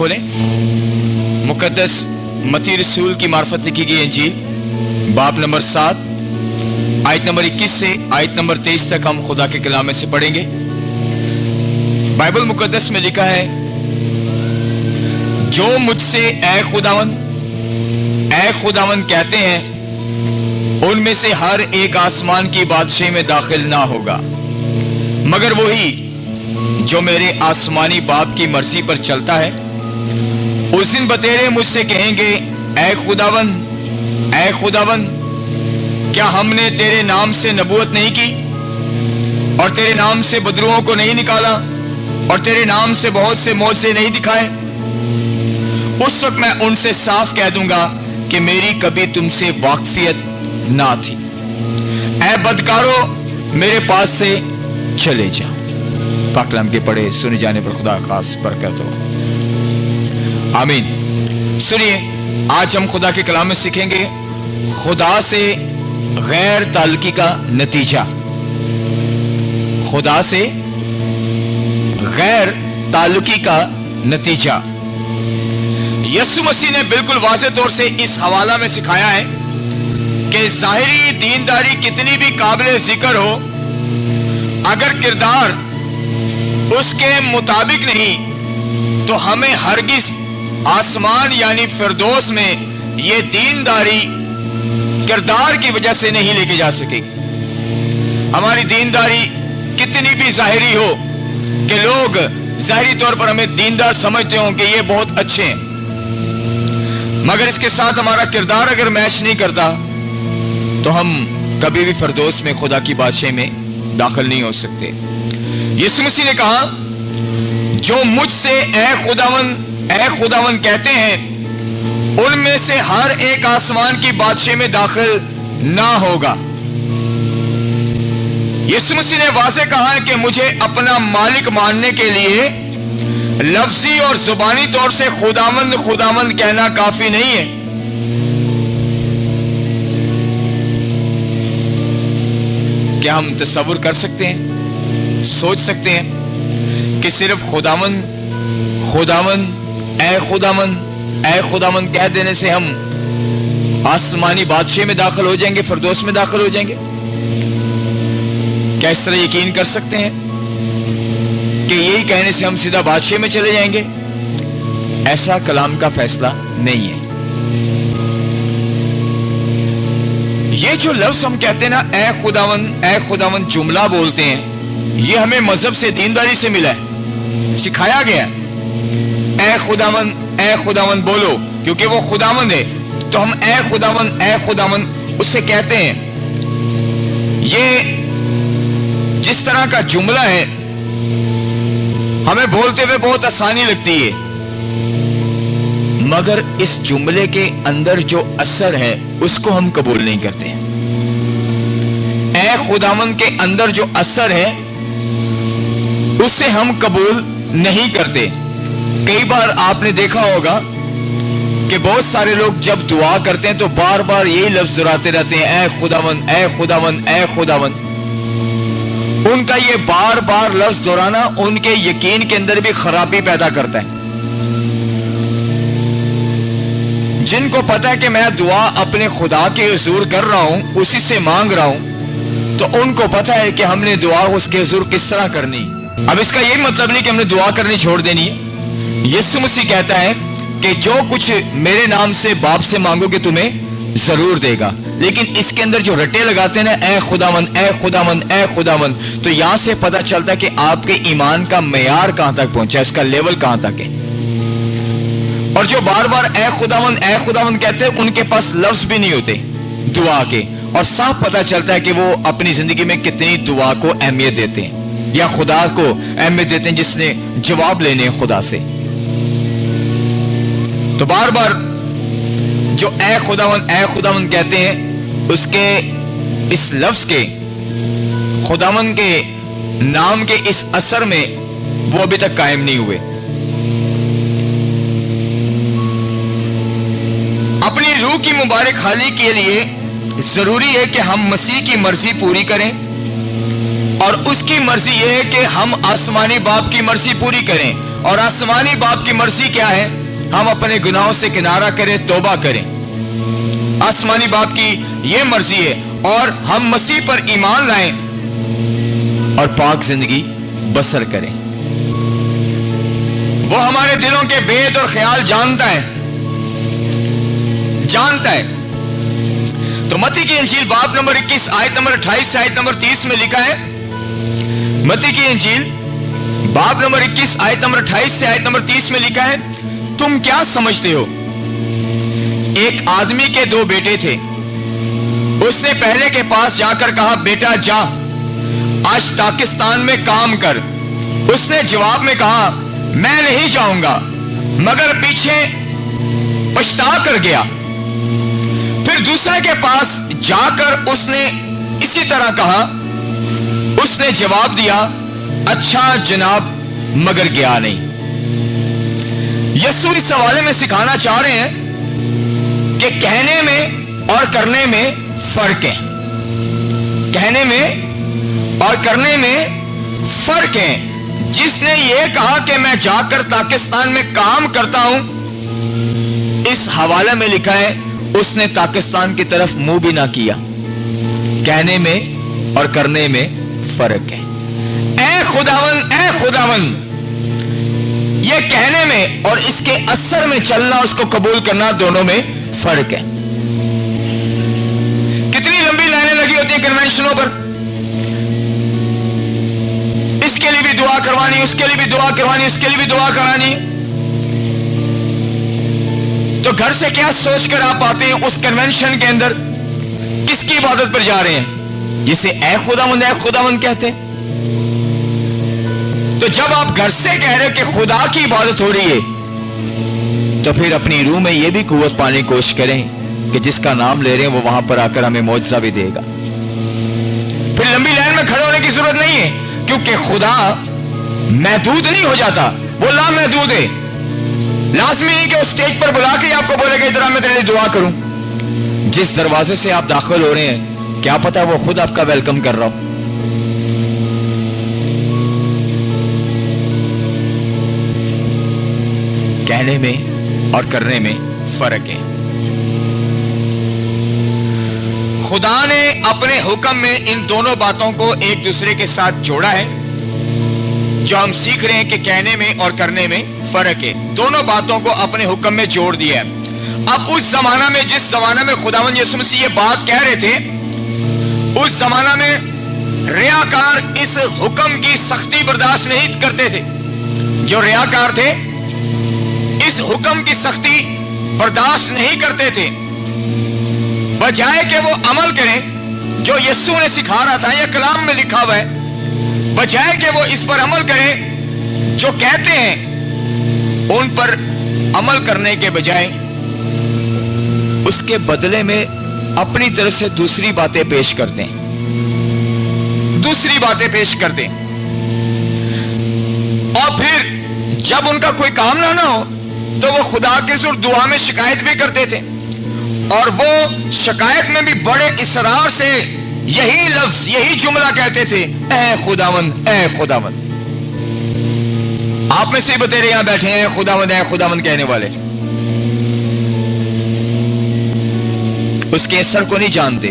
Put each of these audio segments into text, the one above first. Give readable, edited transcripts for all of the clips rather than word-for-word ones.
बोले मुकद्दस मत्ती रसूल की मार्फत लिखी गई इंजील बाब नंबर 7 आयत नंबर 21 से आयत नंबर 23 तक हम खुदा के कलाम में से पढ़ेंगे। बाइबल मुकद्दस में लिखा है, जो मुझसे ऐ खुदावन कहते हैं उनमें से हर एक आसमान की बादशाही में दाखिल ना होगा, मगर वही जो मेरे आसमानी बाप की मर्जी पर चलता है। उस दिन बतेरे मुझसे कहेंगे, ऐ खुदावन क्या हमने तेरे नाम से नबूवत नहीं की और तेरे नाम से बदरुओं को नहीं निकाला और तेरे नाम से बहुत से मौजज़े नहीं दिखाए? उस वक्त मैं उनसे साफ कह दूंगा कि मेरी कभी तुमसे वाकफियत ना थी। ऐ बदकारो, मेरे पास से चले जाओ। पाक कलाम के पढ़े सुने जाने पर खुदा खास बरकत हो, आमीन। सुनिए, आज हम खुदा के कलाम में सीखेंगे खुदा से गैर ताल्लुकी का नतीजा। खुदा से गैर ताल्लुकी का नतीजा। यीशु मसीह ने बिल्कुल वाज़ेह तौर से इस हवाला में सिखाया है कि ज़ाहिरी दीनदारी कितनी भी काबिल जिक्र हो, अगर किरदार उसके मुताबिक नहीं तो हमें हरगिज आसमान यानी फिरदौस में ये दीनदारी किरदार की वजह से नहीं लेके जा सकेगी। हमारी दीनदारी कितनी भी ज़ाहिरी हो कि लोग ज़ाहिरी तौर पर हमें दीनदार समझते हों कि ये बहुत अच्छे हैं, मगर इसके साथ हमारा किरदार अगर मैच नहीं करता तो हम कभी भी फिरदौस में खुदा की बादशाही में दाखिल नहीं हो सकते। यीशु मसीह ने कहा, जो मुझसे ऐ खुदावन कहते हैं उनमें से हर एक आसमान की बादशाही में दाखिल ना होगा। यीशु मसीह ने वाज़ेह कहा है कि मुझे अपना मालिक मानने के लिए लफ्जी और जुबानी तौर से खुदावंद कहना काफी नहीं है। क्या हम तसव्वुर कर सकते हैं, सोच सकते हैं कि सिर्फ ऐ खुदावंद कह देने से हम आसमानी बादशाह में दाखिल हो जाएंगे, फिरदौस में दाखिल हो जाएंगे? क्या इस तरह यकीन कर सकते हैं कि यही कहने से हम सीधा बादशाह में चले जाएंगे? ऐसा कलाम का फैसला नहीं है। ये जो लफ्ज हम कहते हैं ना, ऐ खुदावन जुमला बोलते हैं, ये हमें मजहब से दीनदारी से मिला है, सिखाया गया है। ऐ खुदावन बोलो, क्योंकि वो खुदावंद है तो हम ऐ खुदावन उससे कहते हैं। ये जिस तरह का जुमला है हमें बोलते हुए बहुत आसानी लगती है, मगर इस जुमले के अंदर जो असर है उसको हम कबूल नहीं करते। ऐ खुदावन के अंदर जो असर है उसे हम कबूल नहीं करते। कई बार आपने देखा होगा कि बहुत सारे लोग जब दुआ करते हैं तो बार बार यही लफ्ज दोहराते रहते हैं, ऐ खुदावन। उनका ये बार बार लफ्ज दोहराना उनके यकीन के अंदर भी खराबी पैदा करता है। जिनको पता है कि मैं दुआ अपने खुदा के हुजूर कर रहा हूं, उसी से मांग रहा हूं, तो उनको पता है कि हमने दुआ उसके हुजूर किस तरह करनी। अब इसका यही मतलब नहीं कि हमने दुआ करनी छोड़ देनी है। यीशु मसीह कहता है कि जो कुछ मेरे नाम से बाप से मांगोगे तुम्हें जरूर देगा, लेकिन इसके अंदर जो रटे लगाते हैं ना, ऐ खुदावंद, तो यहां से पता चलता है कि आपके ईमान का मेयार कहां तक पहुंचा, इसका लेवल कहां तक है। और जो बार बार ऐ खुदावंद कहते हैं उनके पास लफ्ज भी नहीं होते दुआ के, और साफ पता चलता है कि वो अपनी जिंदगी में कितनी दुआ को अहमियत देते हैं या खुदा को अहमियत देते हैं जिसने जवाब लेने हैं खुदा से। तो बार बार जो ऐ खुदावंद कहते हैं उसके इस लफ्ज के, खुदावंद के नाम के इस असर में वो अभी तक कायम नहीं हुए। अपनी रूह की मुबारक हाली के लिए जरूरी है कि हम मसीह की मर्जी पूरी करें, और उसकी मर्जी यह है कि हम आसमानी बाप की मर्जी पूरी करें। اور آسمانی باپ کی مرضی کیا ہے؟ ہم اپنے گناہوں سے کنارہ کریں، توبہ کریں۔ آسمانی باپ کی یہ مرضی ہے، اور ہم مسیح پر ایمان لائیں اور پاک زندگی بسر کریں۔ وہ ہمارے دلوں کے بید اور خیال جانتا ہے۔ تو متی کی انجیل باب نمبر 21 آیت نمبر 28 سے آیت نمبر 30 میں لکھا ہے، متی کی انجیل باب نمبر 21 آیت نمبر 28 سے آیت نمبر 30 میں لکھا ہے، تم کیا سمجھتے ہو؟ ایک آدمی کے 2 بیٹے تھے۔ اس نے پہلے کے پاس جا کر کہا، بیٹا جا آج پاکستان میں کام کر۔ اس نے جواب میں کہا، میں نہیں جاؤں گا، مگر پیچھے پچھتا کر گیا۔ پھر دوسرے کے پاس جا کر اس نے اسی طرح کہا۔ اس نے جواب دیا، اچھا جناب، مگر گیا نہیں۔ یسوع اس حوالے میں سکھانا چاہ رہے ہیں کہ کہنے میں اور کرنے میں فرق ہے۔ کہنے میں اور کرنے میں فرق ہے۔ جس نے یہ کہا کہ میں جا کر پاکستان میں کام کرتا ہوں، اس حوالے میں لکھا ہے اس نے پاکستان کی طرف منہ بھی نہ کیا۔ کہنے میں اور کرنے میں فرق ہے۔ اے خداوند، یہ کہنے میں اور اس کے اثر میں چلنا، اس کو قبول کرنا، دونوں میں فرق ہے۔ کتنی لمبی لائنیں لگی ہوتی ہیں کنونشنوں پر، اس کے لیے بھی دعا کروانی، اس کے لیے بھی دعا کروانی، اس کے لیے بھی دعا کرانی۔ تو گھر سے کیا سوچ کر آپ آتے ہیں اس کنونشن کے اندر؟ کس کی عبادت پر جا رہے ہیں؟ جسے اے خداوند کہتے ہیں۔ تو جب آپ گھر سے کہہ رہے کہ خدا کی عبادت ہو رہی ہے، تو پھر اپنی روح میں یہ بھی قوت پانے کی کوشش کریں کہ جس کا نام لے رہے ہیں وہ وہاں پر آ کر ہمیں معجزہ بھی دے گا۔ پھر لمبی لائن میں کھڑے ہونے کی ضرورت نہیں ہے، کیونکہ خدا محدود نہیں ہو جاتا، وہ لامحدود ہے۔ لازمی نہیں کہ اس سٹیج پر بلا کے آپ کو بولے گا ادھر میں تیرے لیے دعا کروں۔ جس دروازے سے آپ داخل ہو رہے ہیں، کیا پتا وہ خود آپ کا ویلکم کر رہا ہو۔ کہنے میں اور کرنے میں فرق ہے۔ خدا نے اپنے حکم میں ان دونوں باتوں کو ایک دوسرے کے ساتھ جوڑا ہے، جو ہم سیکھ رہے ہیں کہ کہنے میں اور کرنے میں فرق ہے۔ دونوں باتوں کو اپنے حکم میں جوڑ دیا ہے۔ اب اس زمانہ میں، جس زمانہ میں خداوند یسوع مسیح یہ بات کہہ رہے تھے، اس زمانہ میں ریاکار اس حکم کی سختی برداشت نہیں کرتے تھے۔ جو ریاکار تھے اس حکم کی سختی برداشت نہیں کرتے تھے، بجائے کہ وہ عمل کریں جو یسوع نے سکھا رہا تھا یا کلام میں لکھا ہوا ہے، بجائے کہ وہ اس پر عمل کریں جو کہتے ہیں، ان پر عمل کرنے کے بجائے اس کے بدلے میں اپنی طرف سے دوسری باتیں پیش کرتے ہیں، اور پھر جب ان کا کوئی کام نہ ہو تو وہ خدا کے سر دعا میں شکایت بھی کرتے تھے، اور وہ شکایت میں بھی بڑے اصرار سے یہی لفظ، یہی جملہ کہتے تھے، اے خداوند، اے خداوند۔ آپ میں سے بتیرے یہاں بیٹھے ہیں اے خداوند کہنے والے، اس کے اثر کو نہیں جانتے۔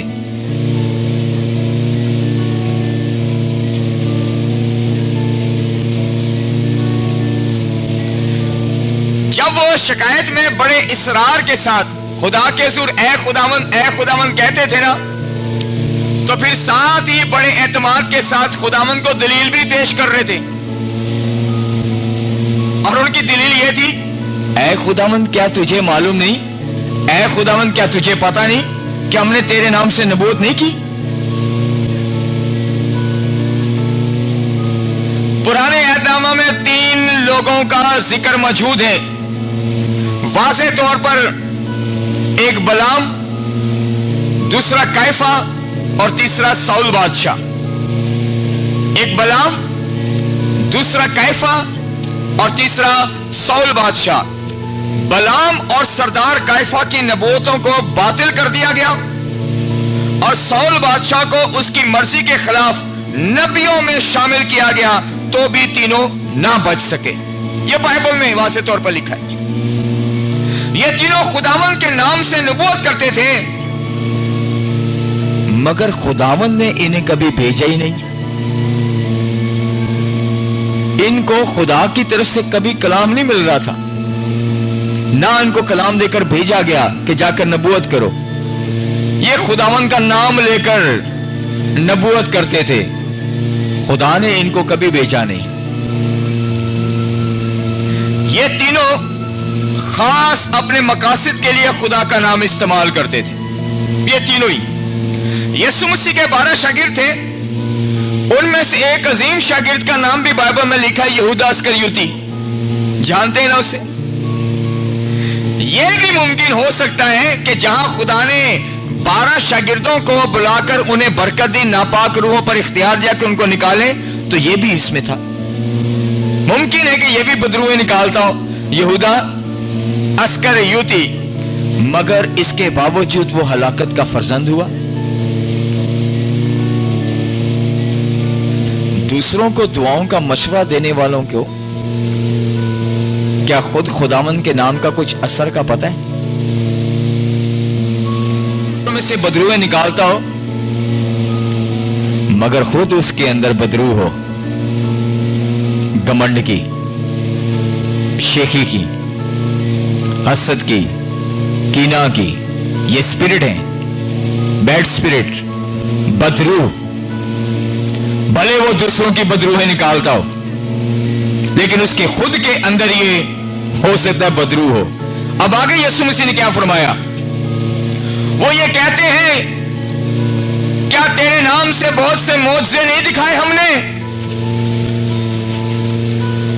جب وہ شکایت میں بڑے اصرار کے ساتھ خدا کے سر اے خداوند کہتے تھے نا، تو پھر ساتھ ہی بڑے اعتماد کے ساتھ خداوند کو دلیل بھی پیش کر رہے تھے، اور ان کی دلیل یہ تھی، اے خداوند کیا تجھے معلوم نہیں؟ اے خداوند کیا تجھے پتا نہیں کہ ہم نے تیرے نام سے نبوت نہیں کی؟ پرانے عہد نامہ میں 3 لوگوں کا ذکر موجود ہے واضح طور پر، ایک بلام، دوسرا کیفا اور تیسرا ساؤل بادشاہ۔ ایک بلام، دوسرا کیفا اور تیسرا ساؤل بادشاہ۔ بلام اور سردار کیفا کی نبوتوں کو باطل کر دیا گیا، اور ساؤل بادشاہ کو اس کی مرضی کے خلاف نبیوں میں شامل کیا گیا، تو بھی تینوں نہ بچ سکے۔ یہ بائبل میں واضح طور پر لکھا ہے. یہ تینوں خداوند کے نام سے نبوت کرتے تھے، مگر خداوند نے انہیں کبھی بھیجا ہی نہیں. ان کو خدا کی طرف سے کبھی کلام نہیں مل رہا تھا، نہ ان کو کلام دے کر بھیجا گیا کہ جا کر نبوت کرو. یہ خداوند کا نام لے کر نبوت کرتے تھے، خدا نے ان کو کبھی بھیجا نہیں. یہ تینوں خاص اپنے مقاصد کے لیے خدا کا نام استعمال کرتے تھے. یہ تینوں ہی یسوع مسیح کے 12 شاگرد تھے. ان میں سے ایک عظیم شاگرد کا نام بھی بائبل میں لکھا ہے، یہودا اسکریوتی. جانتے ہیں نا اسے؟ یہ بھی ممکن ہو سکتا ہے کہ جہاں خدا نے 12 شاگردوں کو بلا کر انہیں برکت دی، ناپاک روحوں پر اختیار دیا کہ ان کو نکالیں، تو یہ بھی اس میں تھا. ممکن ہے کہ یہ بھی بدروہیں نکالتا ہو، یہودا اسکریوتی، مگر اس کے باوجود وہ ہلاکت کا فرزند ہوا. دوسروں کو دعاؤں کا مشورہ دینے والوں کو کیا خود خداوند کے نام کا کچھ اثر کا پتہ ہے؟ میں سے بدروہیں نکالتا ہو مگر خود اس کے اندر بدرو ہو، گمنڈ کی، شیخی کی، حسد کی، کینہ کی. یہ اسپرٹ ہیں، بیڈ اسپرٹ، بدرو. بھلے وہ دوسروں کی بدروہیں نکالتا ہو لیکن اس کے خود کے اندر یہ ہو سکتا ہے بدرو ہو. اب آگے یسوع مسیح نے کیا فرمایا؟ وہ یہ کہتے ہیں، کیا تیرے نام سے بہت سے معجزے نہیں دکھائے ہم نے؟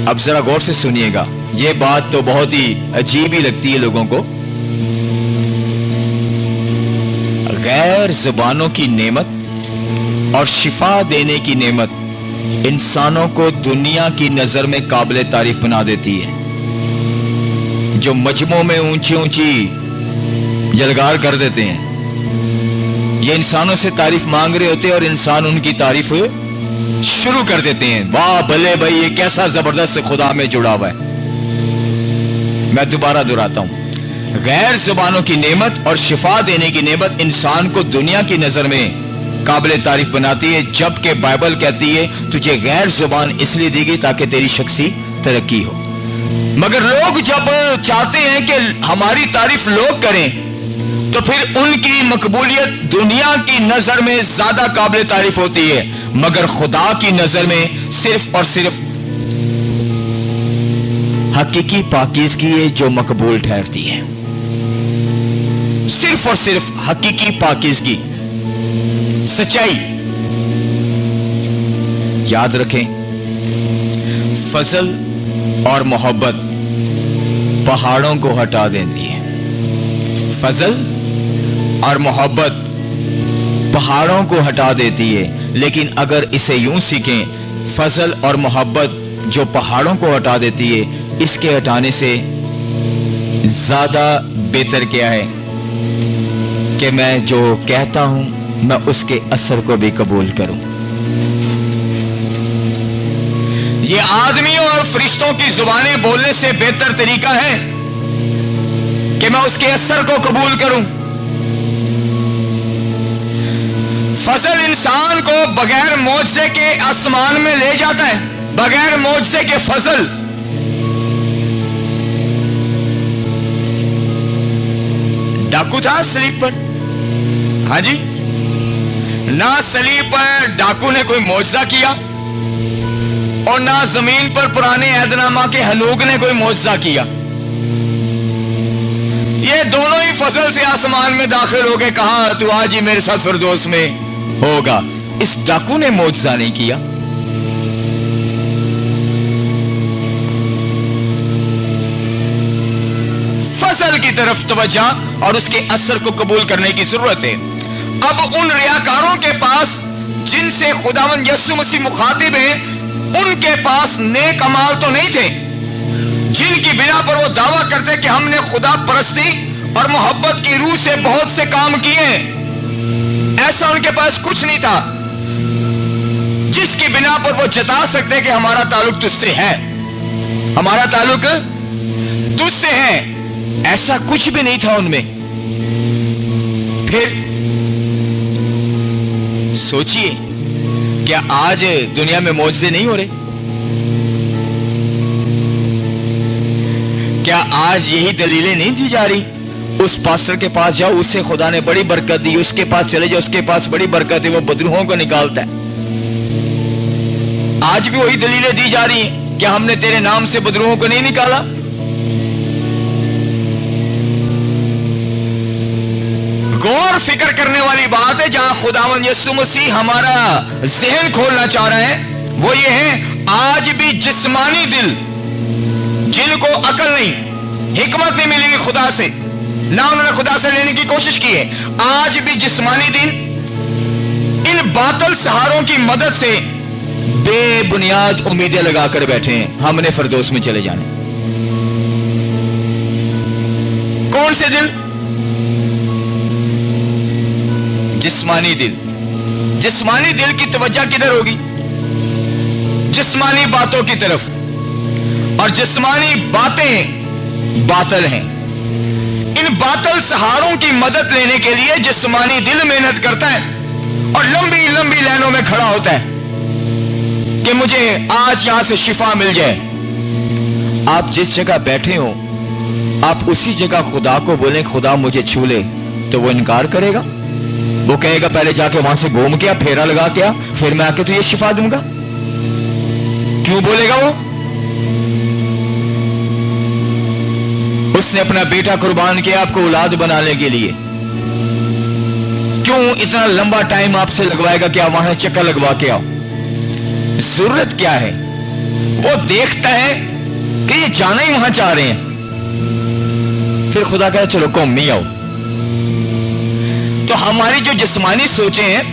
اب ذرا غور سے سنیے گا، یہ بات تو بہت ہی عجیب ہی لگتی ہے لوگوں کو. غیر زبانوں کی نعمت اور شفا دینے کی نعمت انسانوں کو دنیا کی نظر میں قابل تعریف بنا دیتی ہے. جو مجمعوں میں اونچی اونچی یلغار کر دیتے ہیں، یہ انسانوں سے تعریف مانگ رہے ہوتے ہیں اور انسان ان کی تعریف شروع کر دیتے ہیں. واہ بھلے بھائی، یہ کیسا زبردست خدا میں جڑا ہوا ہے. میں دوبارہ دہراتا ہوں، غیر زبانوں کی نعمت اور شفا دینے کی نعمت انسان کو دنیا کی نظر میں قابل تعریف بناتی ہے، جبکہ بائبل کہتی ہے تجھے غیر زبان اس لیے دی گئی تاکہ تیری شخصی ترقی ہو. مگر لوگ جب چاہتے ہیں کہ ہماری تعریف لوگ کریں تو پھر ان کی مقبولیت دنیا کی نظر میں زیادہ قابل تعریف ہوتی ہے، مگر خدا کی نظر میں صرف اور صرف حقیقی پاکیزگی ہے جو مقبول ٹھہرتی ہے. صرف اور صرف حقیقی پاکیزگی، سچائی. یاد رکھیں، فضل اور محبت پہاڑوں کو ہٹا دیتی ہے. فضل اور محبت پہاڑوں کو ہٹا دیتی ہے، لیکن اگر اسے یوں سیکھیں، فضل اور محبت جو پہاڑوں کو ہٹا دیتی ہے، اس کے ہٹانے سے زیادہ بہتر کیا ہے کہ میں جو کہتا ہوں میں اس کے اثر کو بھی قبول کروں. یہ آدمیوں اور فرشتوں کی زبانیں بولنے سے بہتر طریقہ ہے کہ میں اس کے اثر کو قبول کروں. فضل انسان کو بغیر معجزے کے آسمان میں لے جاتا ہے، بغیر معجزے کے فضل. ڈاکو تھا سلیب پر، ہاں جی، نہ سلیب پر ڈاکو نے کوئی معجزہ کیا اور نہ زمین پر پرانے عہد نامہ کے ہنوک نے کوئی معجزہ کیا. یہ دونوں ہی فضل سے آسمان میں داخل ہو گئے. کہا تو آج ہی میرے ساتھ فردوس میں ہوگا. اس ڈاکو نے معجزہ نہیں کیا. فضل کی طرف توجہ اور اس کے اثر کو قبول کرنے کی ضرورت ہے. اب ان ریاکاروں کے پاس جن سے خداوند یسوع مسیح مخاطب ہے، ان کے پاس نیک اعمال تو نہیں تھے جن کی بنا پر وہ دعویٰ کرتے کہ ہم نے خدا پرستی اور محبت کی روح سے بہت سے کام کیے ہیں. ایسا ان کے پاس کچھ نہیں تھا جس کی بنا پر وہ جتا سکتے کہ ہمارا تعلق تجھ سے ہے. हमारा ताल्लुक तुझसे है। ऐसा कुछ भी नहीं था उनमें। फिर सोचिए, क्या आज दुनिया में मौजज़े नहीं हो रहे? क्या आज यही दलीलें नहीं दी जा रही? उस पास्टर के पास जाओ, उससे खुदा ने बड़ी बरकत दी, उसके पास चले जाओ, उसके पास बड़ी बरकत है, वो बदरूहों को निकालता है। आज भी वही दलीलें दी जा रही हैं। क्या हमने तेरे नाम से बदरूहों को नहीं निकाला? गौर फिक्र करने वाली बात है, जहां खुदावंद यीशु मसीह हमारा जहन खोलना चाह रहे हैं, वो ये है, आज भी जिस्मानी दिल, जिनको अकल नहीं, हिकमत नहीं मिलेगी खुदा से, ना उन्होंने खुदा से लेने की कोशिश की है, आज भी जिस्मानी दिल इन बातल सहारों की मदद से बेबुनियाद उम्मीदें लगाकर बैठे हैं, हमने फिरदौस में चले जाना। कौन से दिल? जिस्मानी दिल। जिस्मानी दिल की तवज्जो किधर होगी? जिस्मानी बातों की तरफ, और जिस्मानी बातें बातल हैं। इन बातल सहारों की मदद लेने के लिए जिस्मानी दिल मेहनत करता है और लंबी लंबी लाइनों में खड़ा होता है कि मुझे आज यहां से शिफा मिल जाए। आप जिस जगह बैठे हो, आप उसी जगह खुदा को बोलें, खुदा मुझे छू ले, तो वो इनकार करेगा? वो कहेगा पहले जाके वहां से घूम के आ, फेरा लगा के आ, फिर मैं आके तुझे शिफा दूंगा? क्यों बोलेगा वो? उसने अपना बेटा कुर्बान किया आपको औलाद बनाने के लिए। क्यों इतना लंबा टाइम आपसे लगवाएगा कि आप वहां चक्कर लगवा के आओ? जरूरत क्या है? वो देखता है कि ये जाना ही वहां चाह रहे हैं, फिर खुदा कहता चलो कौमी आओ। तो हमारी जो जिस्मानी सोचें हैं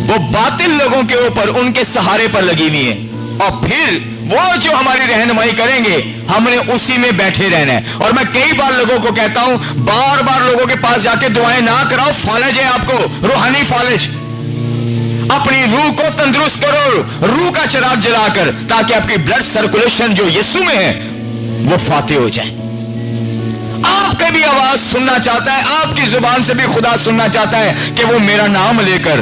वो बातिल लोगों के ऊपर, उनके सहारे पर लगी हुई हैं, और फिर वो जो हमारी रहनुमाई करेंगे हमने उसी में बैठे रहना है। और मैं कई बार लोगों को कहता हूं, बार बार लोगों के पास जाके दुआएं ना कराओ, फालज है आपको, रूहानी फालज। अपनी रूह को तंदुरुस्त करो, रूह का चिराग जलाकर, ताकि आपकी ब्लड सर्कुलेशन जो यीशु में है वो फाते हो जाए। आपका भी आवाज सुनना चाहता है, आपकी जुबान से भी खुदा सुनना चाहता है कि वो मेरा नाम लेकर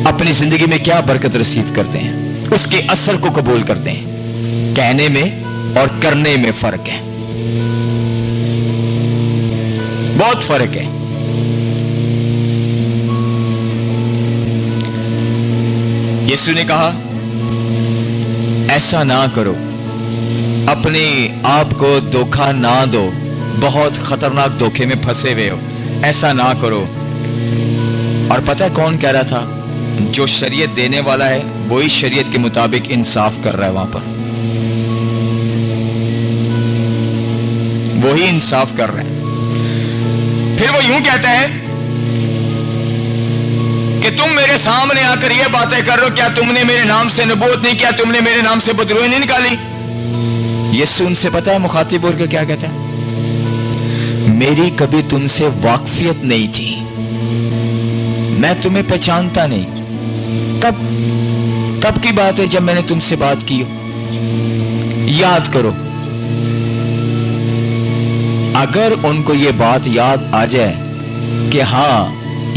अपनी जिंदगी में क्या बरकत रिसीव करते हैं, उसके असर को कबूल करते हैं। कहने में और करने में फर्क है, बहुत फर्क है। यीशु ने कहा ऐसा ना करो, अपने आप को धोखा ना दो, बहुत खतरनाक धोखे में फंसे हुए हो, ऐसा ना करो। और पता है कौन कह रहा था? जो शरीयत देने वाला है वही शरीयत के मुताबिक इंसाफ कर रहा है, वहां पर वही इंसाफ कर रहा है। फिर वो यूं कहता है कि तुम मेरे सामने आकर ये बातें कर रहे हो, क्या तुमने मेरे नाम से नबूवत नहीं किया, तुमने मेरे नाम से बदरूहें नहीं निकाली? यीशु उनसे पता है मुखातिब होकर क्या कहता है? मेरी कभी तुमसे वाकफियत नहीं थी, मैं तुम्हें पहचानता नहीं। तब की बात है जब मैंने तुमसे बात की हो, याद करो। अगर उनको ये बात याद आ जाए कि हाँ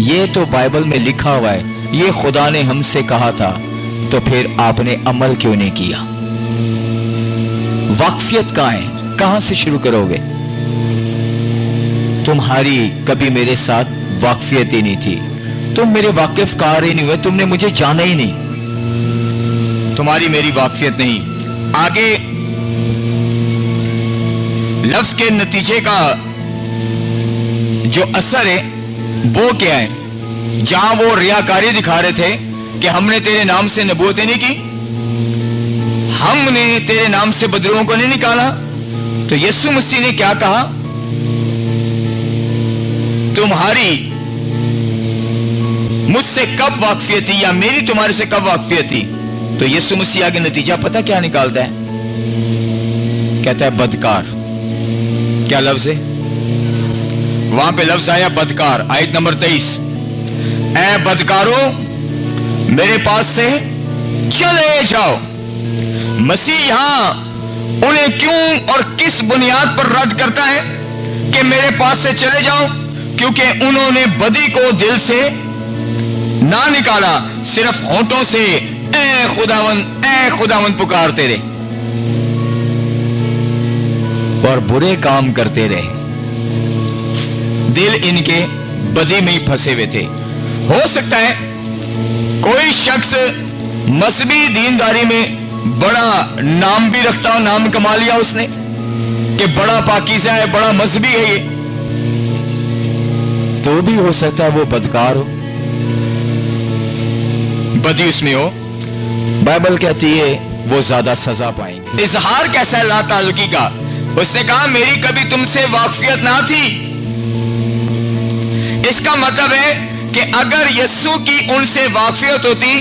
ये तो बाइबल में लिखा हुआ है, ये खुदा ने हमसे कहा था, तो फिर आपने अमल क्यों नहीं किया? वाकफियत कहां है? कहां से शुरू करोगे? तुम्हारी कभी मेरे साथ वाकफियत ही नहीं थी, तुम मेरे वाकिफकार ही नहीं हुए, तुमने मुझे जाना ही नहीं, तुम्हारी मेरी वाकफियत नहीं। आगे लफ्ज के नतीजे का जो असर है वो क्या है? जहां वो रियाकारी दिखा रहे थे कि हमने तेरे नाम से नबूवतें नहीं की, हमने तेरे नाम से बदरूहों को नहीं निकाला, तो यीशु मसीह ने क्या कहा? तुम्हारी मुझसे कब वाकफियत थी, या मेरी तुम्हारे से कब वाकफियत थी? तो यीशु मसीह आगे नतीजा पता क्या निकालता है? कहता है बदकार। क्या लफ्ज है? वहां पे लफ्ज आया बदकार, आयत नंबर 23। ऐ बदकारो मेरे पास से चले जाओ, मसीह यहां उन्हें क्यों और किस बुनियाद पर रद्द करता है कि मेरे पास से चले जाओ? क्योंकि उन्होंने बदी को दिल से ना निकाला, सिर्फ होंठों से ए खुदावंद पुकारते रहे और बुरे काम करते रहे। दिल इनके बदी में ही फंसे हुए थे। हो सकता है कोई शख्स मजहबी दीनदारी में बड़ा नाम भी रखता हो, नाम कमा लिया उसने कि बड़ा पाकीज़ा है, बड़ा मजहबी है ये, तो भी हो सकता है वो बदकार हो, बदी उसमें हो। बाइबल कहती है वो ज्यादा सजा पाएंगे। इजहार कैसा है लाताल्लुकी का? उसने कहा मेरी कभी तुमसे वाकफियत ना थी। इसका मतलब है कि अगर यीशु की उनसे वाकफियत होती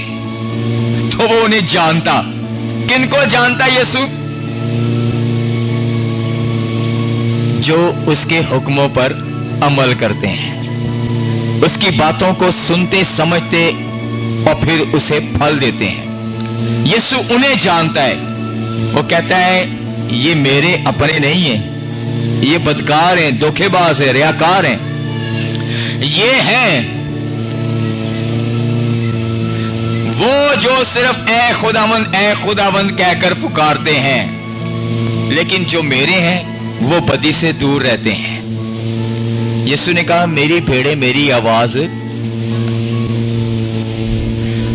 तो वो उन्हें जानता। किनको जानता यीशु? जो उसके हुक्मों पर अमल करते हैं, उसकी बातों को सुनते समझते और फिर उसे फल देते हैं। यीशु उन्हें जानता है। वो कहता है ये मेरे अपने नहीं हैं, ये बदकार हैं, धोखेबाज हैं, रियाकार हैं। ये हैं वो जो सिर्फ ए खुदावंद कहकर पुकारते हैं, लेकिन जो मेरे हैं वो बदी से दूर रहते हैं। यीशु ने कहा मेरी भेड़ें मेरी आवाज।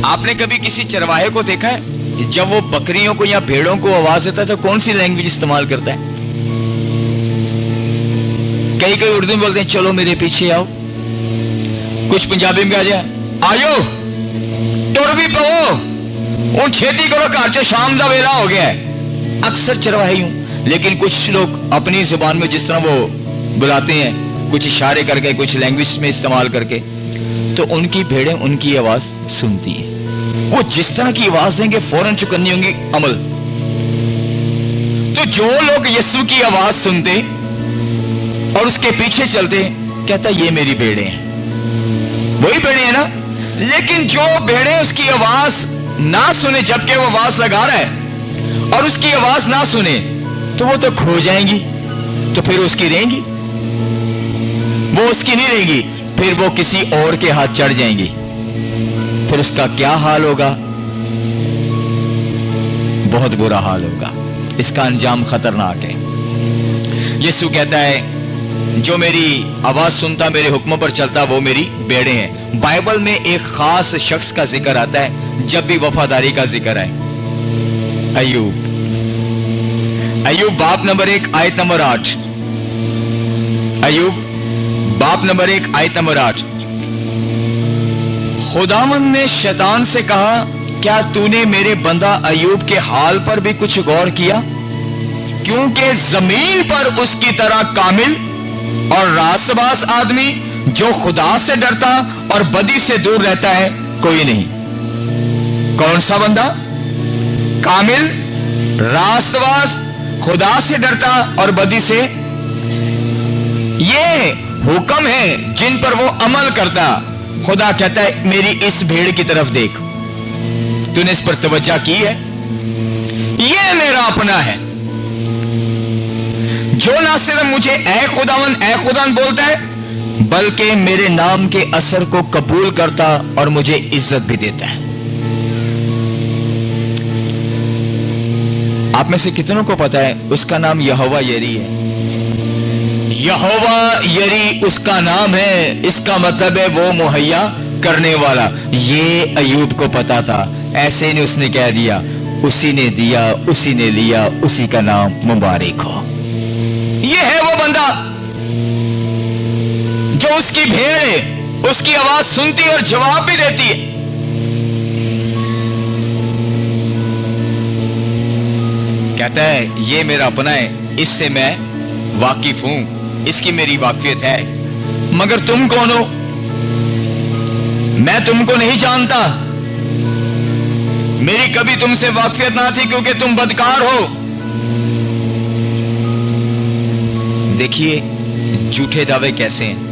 आपने कभी किसी चरवाहे को देखा है जब वो बकरियों को या भेड़ों को आवाज देता है तो कौन सी लैंग्वेज इस्तेमाल करता है? कई उर्दू में बोलते हैं चलो मेरे पीछे आओ, कुछ पंजाबी में आ जाए आयो तुर भी पवो, उन खेती करो घर च शाम का वेला हो गया है। अक्सर चरवाहे यूं, लेकिन कुछ लोग अपनी जुबान में जिस तरह वो बुलाते हैं, कुछ इशारे करके, कुछ लैंग्वेज में इस्तेमाल करके, तो उनकी भेड़ें उनकी आवाज सुनती है। वो जिस तरह की आवाज देंगे फौरन चुकन्नी होंगी अमल। तो जो लोग यीशु की आवाज सुनते और उसके पीछे चलते, कहता ये मेरी भेड़ें हैं, वही भेड़ें हैं ना। लेकिन जो भेड़ें उसकी आवाज ना सुने, जबकि वो आवाज लगा रहा है, और उसकी आवाज ना सुने, तो वो तो खो जाएंगी। तो फिर उसकी रहेंगी? वो उसकी नहीं रहेंगी, फिर वो किसी और के हाथ चढ़ जाएंगी। फिर उसका क्या हाल होगा? बहुत बुरा हाल होगा। इसका अंजाम खतरनाक है। यीशु कहता है जो मेरी आवाज सुनता, मेरे हुक्मों पर चलता, वो मेरी भेड़ें हैं। बाइबल में एक खास शख्स का जिक्र आता है जब भी वफादारी का जिक्र है। अय्यूब बाप नंबर 1 आयत नंबर 8। अय्यूब बाप नंबर 1 आयत नंबर 8। खुदावंद ने शैतान से कहा क्या तूने मेरे बंदा अय्यूब के हाल पर भी कुछ गौर किया? क्योंकि जमीन पर उसकी तरह कामिल और रास्तबाज आदमी जो खुदा से डरता और बदी से दूर रहता है कोई नहीं। कौन सा बंदा? कामिल, रास्तबाज, खुदा से डरता और बदी से। ये हुक्म है जिन पर वो अमल करता। खुदा कहता है मेरी इस भेड़ की तरफ देख, तूने इस पर तवज्जो की है? ये मेरा अपना है जो ना सिर्फ मुझे ए खुदावंद बोलता है, बल्कि मेरे नाम के असर को कबूल करता और मुझे इज्जत भी देता है। आप में से कितनों को पता है उसका नाम यहोवा यरी है? यहोवा यरी उसका नाम है। इसका मतलब है वो मुहैया करने वाला। ये अय्यूब को पता था, ऐसे नहीं उसने कह दिया। उसी ने दिया, उसी ने लिया, उसी का नाम मुबारक हो। ये है वो बंदा जो उसकी भेड़ उसकी आवाज सुनती और जवाब भी देती है। कहता है ये मेरा अपना है, इससे मैं वाकिफ हूं, इसकी मेरी वाकिफियत है। मगर तुम कौन हो? मैं तुमको नहीं जानता, मेरी कभी तुमसे वाकिफियत ना थी क्योंकि तुम बदकार हो। देखिए झूठे दावे कैसे हैं।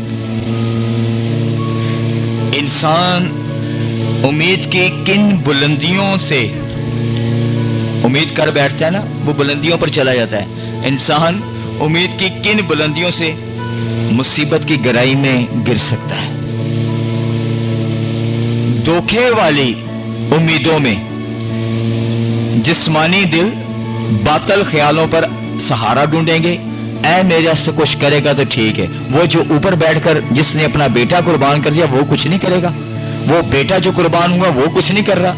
इंसान उम्मीद की किन बुलंदियों से امید کر بیٹھتا ہے نا وہ بلندیوں پر چلا جاتا ہے. انسان امید کی کن بلندیوں سے مصیبت کی گہرائی میں گر سکتا ہے. دھوکے والی امیدوں میں جسمانی دل باطل خیالوں پر سہارا ڈھونڈیں گے. اے میرے سے کچھ کرے گا تو ٹھیک ہے. وہ جو اوپر بیٹھ کر جس نے اپنا بیٹا قربان کر دیا وہ کچھ نہیں کرے گا. وہ بیٹا جو قربان ہوا وہ کچھ نہیں کر رہا.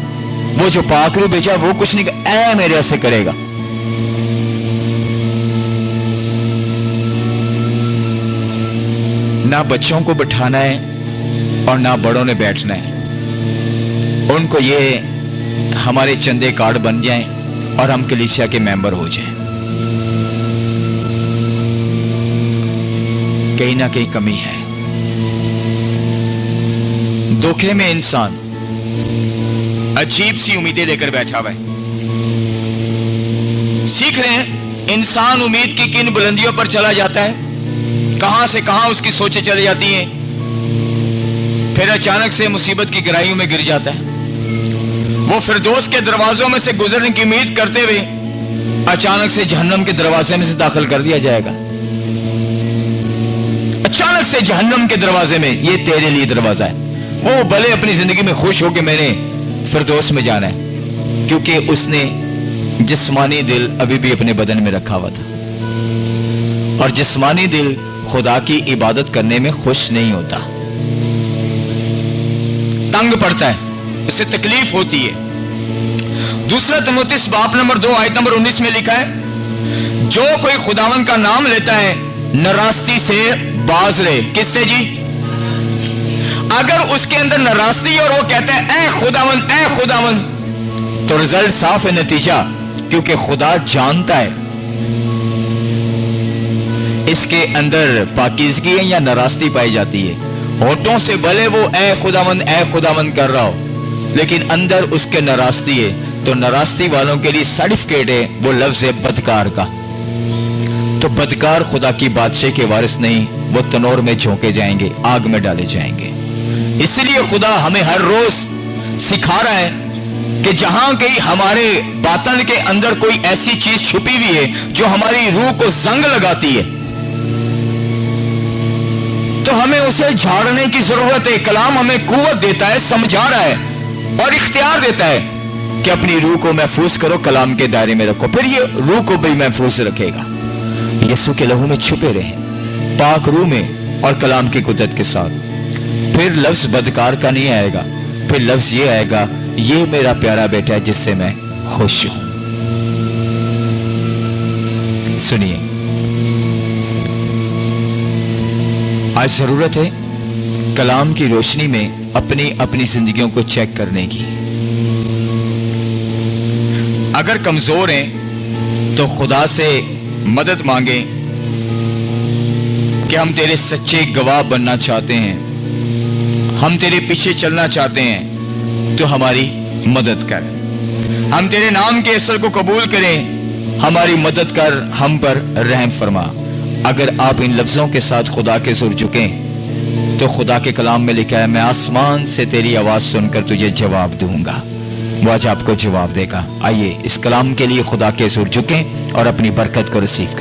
وہ جو پاک روح بیچا وہ کچھ نہیں کر. اے میرے سے کرے گا. نہ بچوں کو بٹھانا ہے اور نہ بڑوں نے بیٹھنا ہے. ان کو یہ ہمارے چندے کارڈ بن جائیں اور ہم کلیسیا کے ممبر ہو جائیں. کہیں نہ کہیں کمی ہے. دھوکے میں انسان عجیب سی امیدیں لے کر بیٹھا ہوا ہے. سیکھ رہے ہیں انسان امید کی کن بلندیوں پر چلا جاتا ہے, کہاں سے کہاں اس کی سوچیں چلی جاتی ہیں, پھر اچانک سے مصیبت کی گہرائیوں میں گر جاتا ہے. وہ فردوس کے دروازوں میں سے گزرنے کی امید کرتے ہوئے اچانک سے جہنم کے دروازے میں سے داخل کر دیا جائے گا. اچانک سے جہنم کے دروازے میں, یہ تیرے لیے دروازہ ہے. وہ بھلے اپنی زندگی میں خوش ہو کہ میں نے فردوس میں جانا ہے, کیونکہ اس نے جسمانی دل ابھی بھی اپنے بدن میں رکھا ہوا تھا, اور جسمانی دل خدا کی عبادت کرنے میں خوش نہیں ہوتا, تنگ پڑتا ہے, اسے تکلیف ہوتی ہے. دوسرا تموتھیوس باب نمبر 2 آیت نمبر 19 میں لکھا ہے, جو کوئی خداوند کا نام لیتا ہے ناراستی سے باز رہے. کس سے جی؟ اگر اس کے اندر ناراستی اور وہ کہتا ہے اے خداوند اے خداوند, تو رزلٹ صاف ہے, نتیجہ, کیونکہ خدا جانتا ہے اس کے اندر پاکیزگی ہے یا ناراستی پائی جاتی ہے. ہونٹوں سے بھلے وہ اے خداوند کر رہا ہو, لیکن اندر اس کے ناراستی ہے. تو ناراستی والوں کے لیے سرٹیفکیٹ ہے وہ لفظ ہے بدکار کا. تو بدکار خدا کی بادشاہ کے وارث نہیں, وہ تنور میں جھونکے جائیں گے, آگ میں ڈالے جائیں گے. اس لیے خدا ہمیں ہر روز سکھا رہا ہے کہ جہاں کہیں ہمارے باطن کے اندر کوئی ایسی چیز چھپی ہوئی ہے جو ہماری روح کو زنگ لگاتی ہے, تو ہمیں اسے جھاڑنے کی ضرورت ہے. کلام ہمیں قوت دیتا ہے, سمجھا رہا ہے اور اختیار دیتا ہے کہ اپنی روح کو محفوظ کرو, کلام کے دائرے میں رکھو, پھر یہ روح کو بھی محفوظ رکھے گا. یسوع کے لہو میں چھپے رہیں, پاک روح میں اور کلام کی قدرت کے ساتھ. پھر لفظ بدکار کا نہیں آئے گا, پھر لفظ یہ آئے گا یہ میرا پیارا بیٹا ہے جس سے میں خوش ہوں. سنیے, آج ضرورت ہے کلام کی روشنی میں اپنی زندگیوں کو چیک کرنے کی. اگر کمزور ہیں تو خدا سے مدد مانگیں کہ ہم تیرے سچے گواہ بننا چاہتے ہیں, ہم تیرے پیچھے چلنا چاہتے ہیں, تو ہماری مدد کر. ہم تیرے نام کے اثر کو قبول کریں, ہماری مدد کر, ہم پر رحم فرما. اگر آپ ان لفظوں کے ساتھ خدا کے سر جھکیں تو خدا کے کلام میں لکھا ہے میں آسمان سے تیری آواز سن کر تجھے جواب دوں گا. وہ آج آپ کو جواب دے گا. آئیے اس کلام کے لیے خدا کے سر جھکیں اور اپنی برکت کو ریسیو کریں.